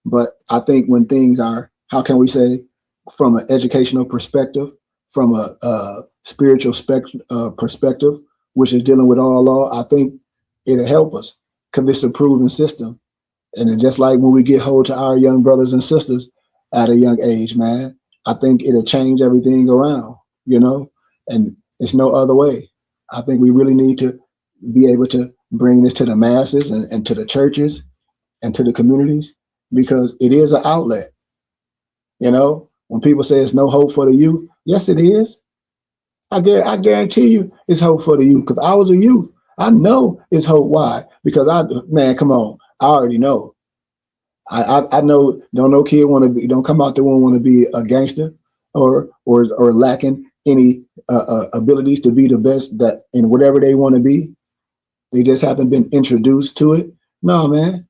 C: But I think when things are, how can we say, from an educational perspective, from a spiritual perspective, which is dealing with all law, I think it'll help us because it's a proven system. And then just like when we get hold to our young brothers and sisters at a young age, man, I think it'll change everything around, and it's no other way. I think we really need to be able to bring this to the masses and to the churches and to the communities, because it is an outlet. When people say it's no hope for the youth, yes, it is. I guarantee you it's hope for the youth, because I was a youth. I know it's hope. Why? Because come on, I already know. I know no kid don't come out there want to be a gangster or lacking any abilities to be the best that in whatever they want to be. They just haven't been introduced to it. No, man,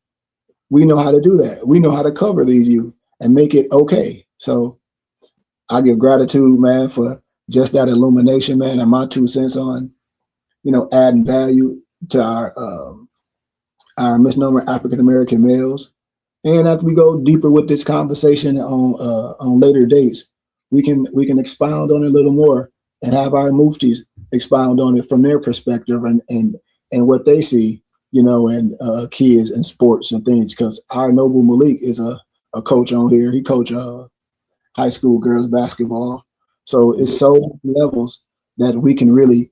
C: we know how to do that. We know how to cover these youth and make it okay. So I give gratitude, man, for just that illumination, man, and my 2 cents on, adding value to our misnomer African American males. And as we go deeper with this conversation on later dates, we can expound on it a little more and have our muftis expound on it from their perspective and what they see, and kids and sports and things. Because our Noble Malik is a coach on here. He coached high school girls basketball. So it's so many levels that we can really,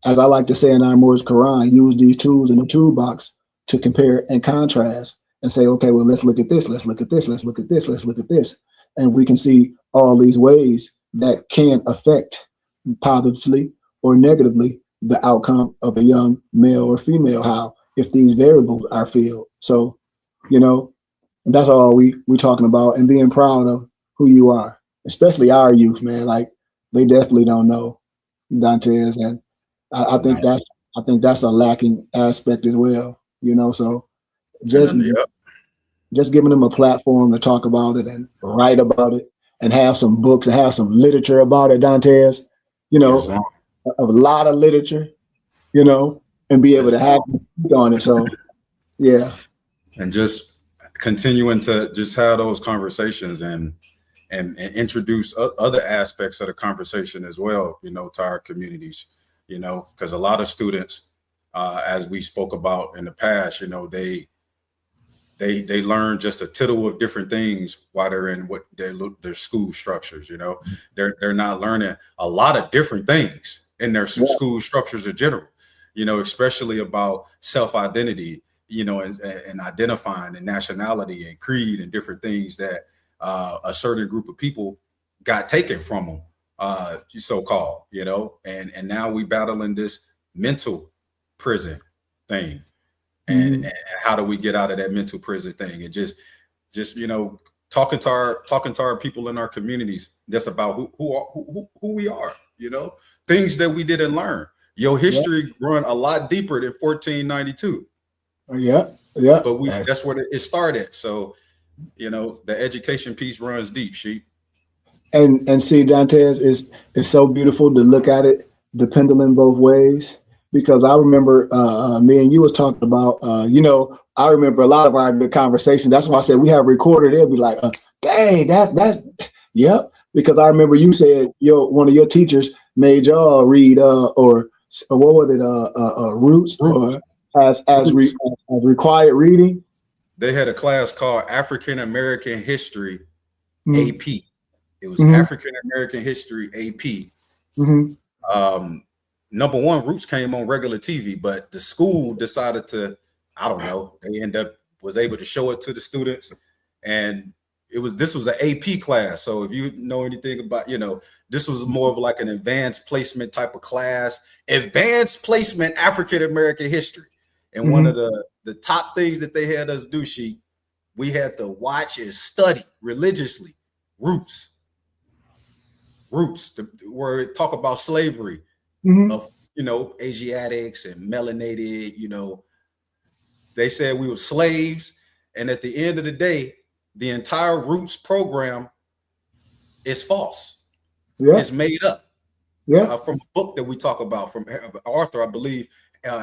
C: as I like to say in our Moorish Quran, use these tools in the toolbox to compare and contrast and say, okay, well, let's look at this, let's look at this, let's look at this, let's look at this. And we can see all these ways that can affect positively or negatively the outcome of a young male or female, how if these variables are filled. So, that's all we talking about, and being proud of who you are, especially our youth, man. Like, they definitely don't know Dantes, and I think that's a lacking aspect as well, so just giving them a platform to talk about it and write about it and have some books and have some literature about it, Dantes, a lot of literature, and be able to have on it. So, yeah.
B: And just continuing to just have those conversations and introduce other aspects of the conversation as well, to our communities, because a lot of students, as we spoke about in the past, they learn just a tittle of different things while they're in their school structures. They're not learning a lot of different things in their school structures in general, especially about self-identity, and identifying and nationality and creed and different things that a certain group of people got taken from them, so-called, and now we battling this mental prison thing. And how do we get out of that mental prison thing? And just talking to our people in our communities, that's about who we are, you know, things that we didn't learn. Your history run a lot deeper than 1492.
C: Yeah, yeah.
B: But that's where it started. So, you know, the education piece runs deep, Sheikh.
C: And see, Dantes, is so beautiful to look at it, the pendulum both ways. Because I remember me and you was talking about, you know, I remember a lot of our good conversations. That's why I said we have recorded. It'll be like, dang, that's yep. Because I remember you said one of your teachers made y'all read or what was it, Roots or as required reading.
B: They had a class called African American History AP. It was African American History AP. Number one, Roots came on regular TV, but the school decided to, I don't know, they was able to show it to the students, and this was an AP class. So if you know anything about, you know, this was more of like an advanced placement type of class, advanced placement African American history. And one of the top things that they had us do, Sheikh, we had to watch and study religiously Roots, where it talk about slavery of, you know, Asiatics and melanated, you know. They said we were slaves, and at the end of the day, the entire Roots program is false. It's made up. From a book that we talk about from Arthur, I believe,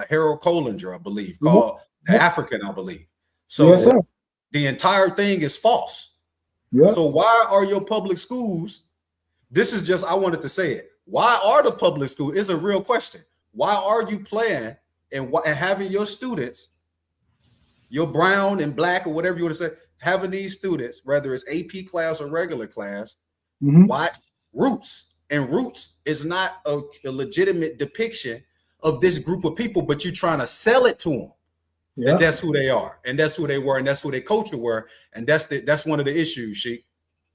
B: Harold Collinger, I believe, called The African, I believe. So the entire thing is false. So why are your public schools? This is just, I wanted to say it. Why are the public schools? It's a real question. Why are you playing and having your students, your brown and black or whatever you want to say, having these students, whether it's AP class or regular class, watch Roots? And Roots is not a legitimate depiction of this group of people, but you're trying to sell it to them. That that's who they are, and that's who they were, and that's who their culture were, and that's one of the issues, Sheikh.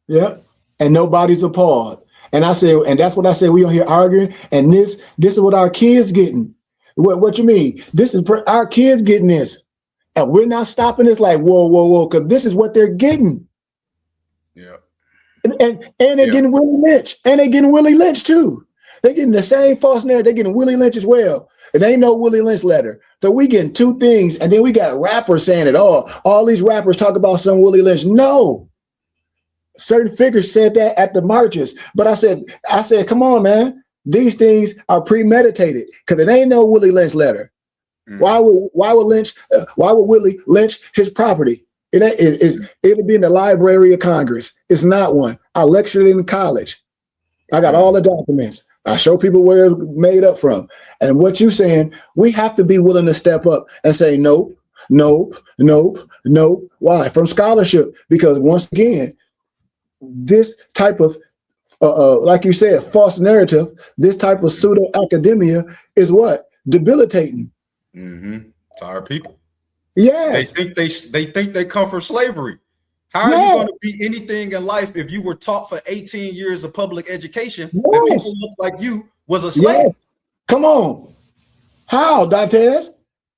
B: Yeah,
C: and nobody's appalled. And I said, and that's what I said. We on here arguing, and this is what our kids getting. What you mean? This is our kids getting this, and we're not stopping this. Like whoa, because this is what they're getting.
B: Yeah,
C: and they're getting Willie Lynch, and they're getting Willie Lynch too. They're getting the same false narrative. They're getting Willie Lynch as well. It ain't no Willie Lynch letter. So we getting two things, and then we got rappers saying it all. All these rappers talk about some Willie Lynch. No. Certain figures said that at the marches. But I said, come on, man. These things are premeditated because it ain't no Willie Lynch letter. Why would Willie lynch his property? It'll be in the Library of Congress. It's not one. I lectured in college. I got all the documents. I show people where it's made up from. And what you saying, we have to be willing to step up and say, nope. Why? From scholarship. Because once again, this type of, like you said, false narrative, this type of pseudo academia is what? Debilitating.
B: To our people.
C: Yes.
B: They think they come from slavery. How are you going to be anything in life if you were taught for 18 years of public education that people look like you was a slave?
C: Yes. Come on. How, Dantes?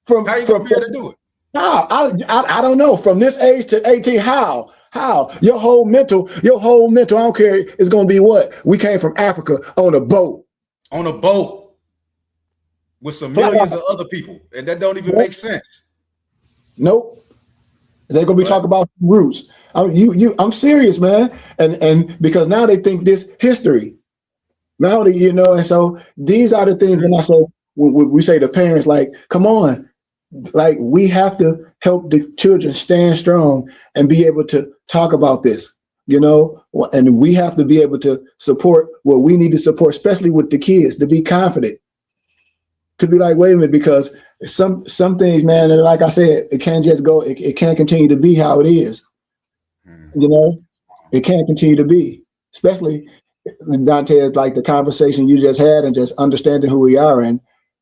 B: How you going to be able to do it?
C: How? I don't know. From this age to 18, how? Your whole mental, I don't care, is going to be what? We came from Africa on a boat.
B: On a boat with some millions of other people. And that don't even make sense.
C: Nope. They're gonna be talking about roots. I'm serious, man. And because now they think this history. Now that and so these are the things when I say when we say to parents, like, come on, like we have to help the children stand strong and be able to talk about this, and we have to be able to support what we need to support, especially with the kids, to be confident. To be like, wait a minute, because some things, man, and like I said, it can't just go, it can't continue to be how it is. It can't continue to be, especially Dante, like the conversation you just had and just understanding who we are and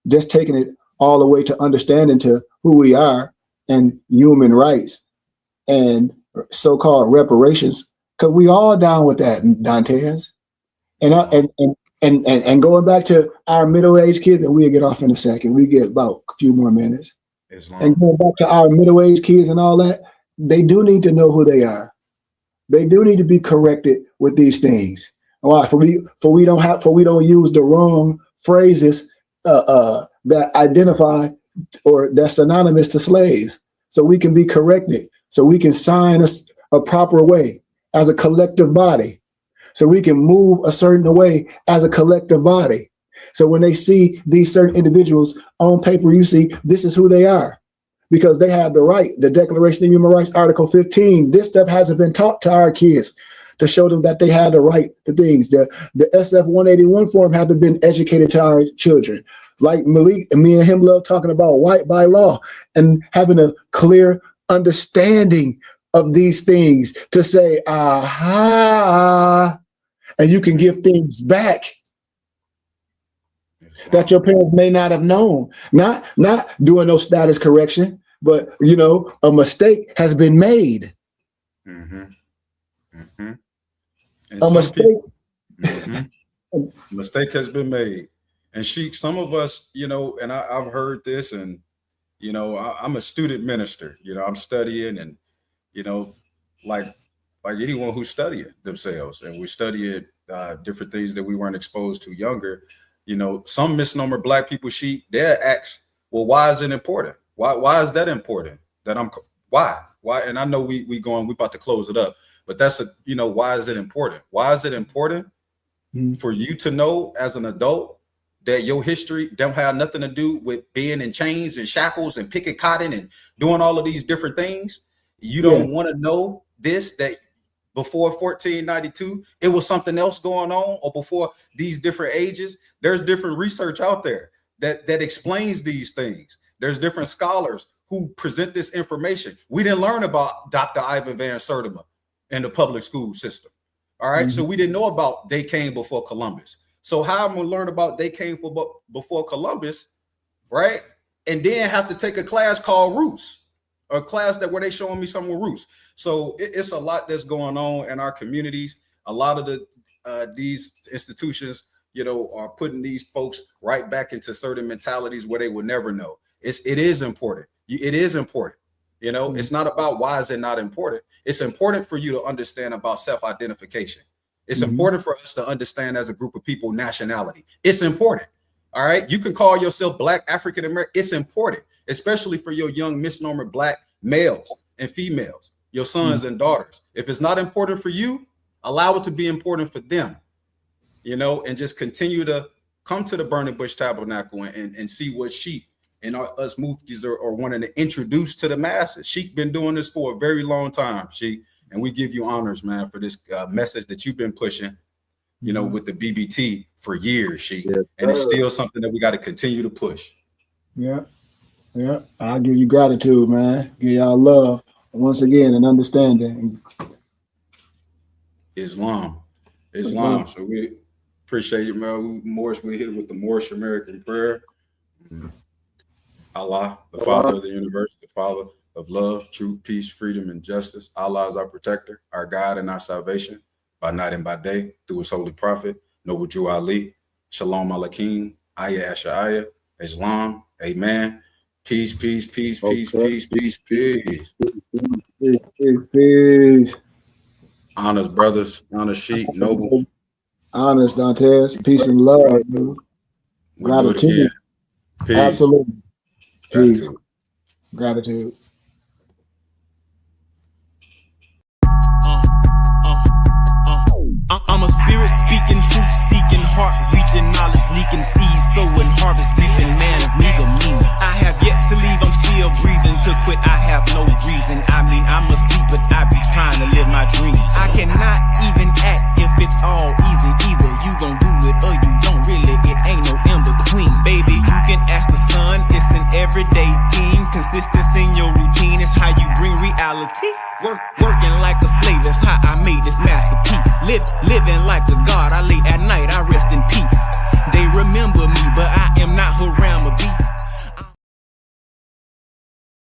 C: just taking it all the way to understanding to who we are and human rights and so-called reparations, because we all down with that, Dantes. And going back to our middle-aged kids, and we'll get off in a second. We get about a few more minutes. And going back to our middle-aged kids and all that, they do need to know who they are. They do need to be corrected with these things. Why? For we don't use the wrong phrases that identify or that's synonymous to slaves, so we can be corrected, so we can sign a proper way as a collective body, so we can move a certain way as a collective body. So when they see these certain individuals on paper, you see this is who they are, because they have the right. The Declaration of Human Rights, Article 15. This stuff hasn't been taught to our kids to show them that they had the right to things. The SF 181 form hasn't been educated to our children. Like Malik and me and him love talking about white by law and having a clear understanding of these things to say, aha, and you can give things back that your parents may not have known. Not doing no status correction, but a mistake has been made.
B: Mm-hmm. Mm-hmm.
C: A
B: mistake has been made. And Sheikh, some of us, and I've heard this, and I'm a student minister. I'm studying, and like anyone who's studying themselves, and we're studying different things that we weren't exposed to younger. Some misnomer Black people, Sheikh, they'll ask, well, why is it important? Why is that important? Why? And I know we about to close it up, but that's why is it important? Why is it important for you to know as an adult that your history don't have nothing to do with being in chains and shackles and picking cotton and doing all of these different things? You don't want to know this, that before 1492, it was something else going on, or before these different ages. There's different research out there that explains these things. There's different scholars who present this information. We didn't learn about Dr. Ivan Van Sertima in the public school system. All right. So we didn't know about they came before Columbus. So how am I going to learn about they came before Columbus, right? And then have to take a class called Roots, or a class where they showing me something with roots. So it's a lot that's going on in our communities. A lot of these institutions, are putting these folks right back into certain mentalities where they would never know. It is important. It is important. It's not about why is it not important. It's important for you to understand about self-identification. It's important for us to understand as a group of people, nationality. It's important. All right. You can call yourself Black, African American. It's important, especially for your young misnomer Black males and females, your sons and daughters. If it's not important for you, allow it to be important for them, and just continue to come to the Burning Bush Tabernacle and see what Sheikh and us Muftis are wanting to introduce to the masses. Sheikh been doing this for a very long time, Sheikh, and we give you honors, man, for this message that you've been pushing, with the BBT for years, Sheikh. Yes, and it's still something that we got to continue to push.
C: Yeah. I'll give you gratitude, man. Give y'all love once again and understanding.
B: Islam. So we appreciate you, man. We hit it with the Moorish American prayer. Allah, the Father of the universe, the Father of love, truth, peace, freedom, and justice. Allah is our protector, our God, and our salvation, by night and by day, through his holy prophet, Noble Jew Ali. Shalom Aleichem, Ayah Asha'ayah, Islam, amen. Peace, peace, peace, peace, peace, peace, peace.
C: Peace.
B: Honors, brothers. Honors, Sheikh, Noble.
C: Honors, Dantes. Peace and love, dude. Gratitude.
B: Peace.
C: Absolutely. Peace. Gratitude.
A: I'm a spirit speaking, truth seeking, heart reaching, knowledge leaking, seeds sowing, harvest reaping, man of meager meaning. I have yet to leave, I'm still breathing. To quit, I have no reason. I mean, I'm asleep, but I be trying to live my dream. I cannot even act if it's all easy. Either you gon' do it or you don't really. It ain't no in between. Baby, you can ask the sun, it's an everyday theme. Consistency in your routine is how you bring reality. Working like a slave, that's how I made this masterpiece. Living like a god, I